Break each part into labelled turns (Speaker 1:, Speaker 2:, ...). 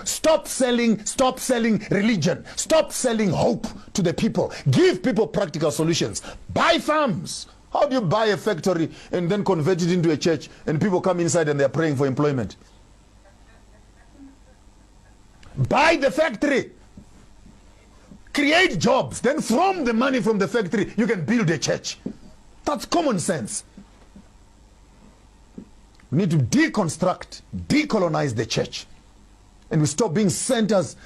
Speaker 1: Stop selling religion. Stop selling hope to the people. Give people practical solutions. Buy farms. How do you buy a factory and then convert it into a church and people come inside and they're praying for employment? Buy the factory. Create jobs. Then from the money from the factory, you can build a church. That's common sense. We need to deconstruct, decolonize the church. And we stop being centers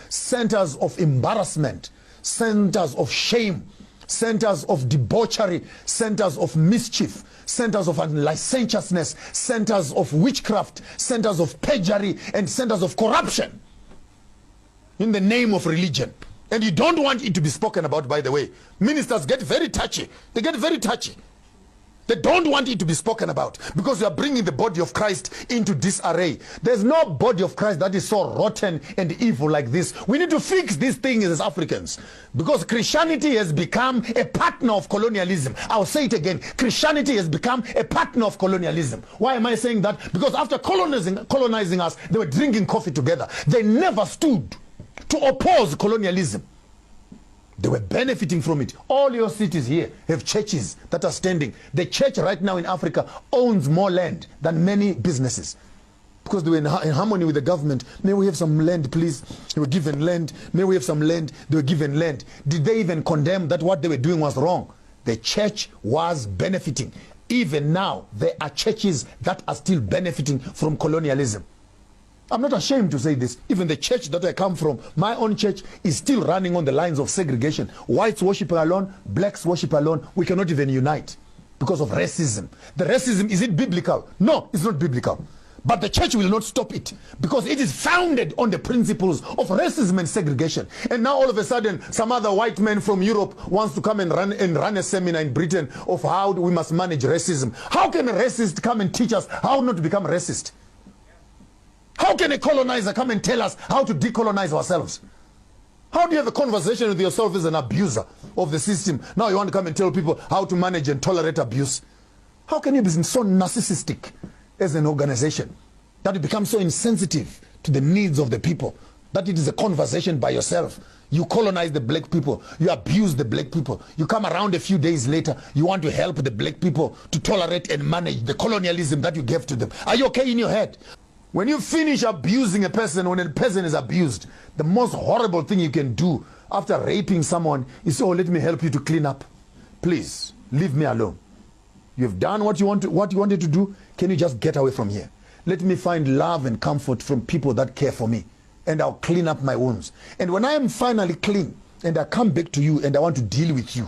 Speaker 1: of embarrassment, centers of shame, centers of debauchery, centers of mischief, centers of licentiousness, centers of witchcraft, centers of perjury, and centers of corruption in the name of religion. And you don't want it to be spoken about, by the way. Ministers get very touchy. They get very touchy. They don't want it to be spoken about because you are bringing the body of Christ into disarray. There's no body of Christ that is so rotten and evil like this. We need to fix these things as Africans because Christianity has become a partner of colonialism. I'll say it again. Christianity has become a partner of colonialism. Why am I saying that? Because after colonizing us, they were drinking coffee together. They never stood to oppose colonialism. They were benefiting from it. All your cities here have churches that are standing. The church right now in Africa owns more land than many businesses because they were in harmony with the government. May we have some land, please? They were given land. May we have some land? They were given land. Did they even condemn that what they were doing was wrong? The church was benefiting. Even now, there are churches that are still benefiting from colonialism. I'm not ashamed to say this. Even the church that I come from, my own church, is still running on the lines of segregation. Whites worship alone, blacks worship alone. We cannot even unite because of racism. The racism, is it biblical? No, it's not biblical. But the church will not stop it because it is founded on the principles of racism and segregation. And now all of a sudden, some other white man from Europe wants to come and run a seminar in Britain of how we must manage racism. How can a racist come and teach us how not to become racist? How can a colonizer come and tell us how to decolonize ourselves? How do you have a conversation with yourself as an abuser of the system? Now you want to come and tell people how to manage and tolerate abuse. How can you be so narcissistic as an organization that you become so insensitive to the needs of the people that it is a conversation by yourself? You colonize the black people. You abuse the black people. You come around a few days later. You want to help the black people to tolerate and manage the colonialism that you gave to them. Are you okay in your head? When you finish abusing a person, when a person is abused, the most horrible thing you can do after raping someone is, oh, let me help you to clean up. Please, leave me alone. You've done what you wanted to do. Can you just get away from here? Let me find love and comfort from people that care for me, and I'll clean up my wounds. And when I am finally clean, and I come back to you and I want to deal with you,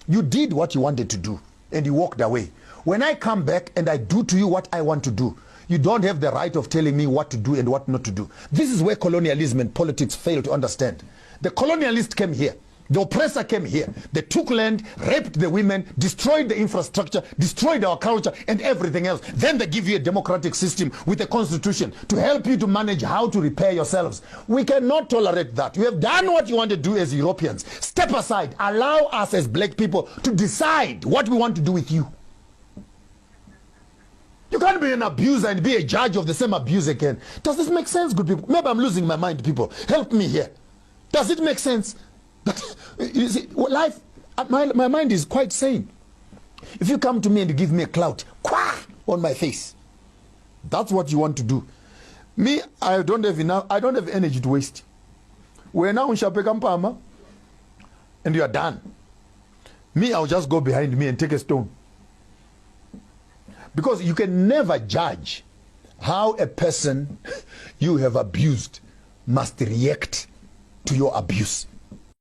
Speaker 1: you did what you wanted to do, and you walked away. When I come back and I do to you what I want to do, you don't have the right of telling me what to do and what not to do. This is where colonialism and politics fail to understand. The colonialist came here. The oppressor came here. They took land, raped the women, destroyed the infrastructure, destroyed our culture and everything else. Then they give you a democratic system with a constitution to help you to manage how to repair yourselves. We cannot tolerate that. You have done what you want to do as Europeans. Step aside. Allow us as black people to decide what we want to do with you. You can't be an abuser and be a judge of the same abuse again. Does this make sense, good people? Maybe I'm losing my mind, people. Help me here. Does it make sense? You see, life, my mind is quite sane. If you come to me and give me a clout, on my face, that's what you want to do. Me, I don't have energy to waste. We're now in Shapekampama, and you are done. Me, I'll just go behind me and take a stone. Because you can never judge how a person you have abused must react to your abuse.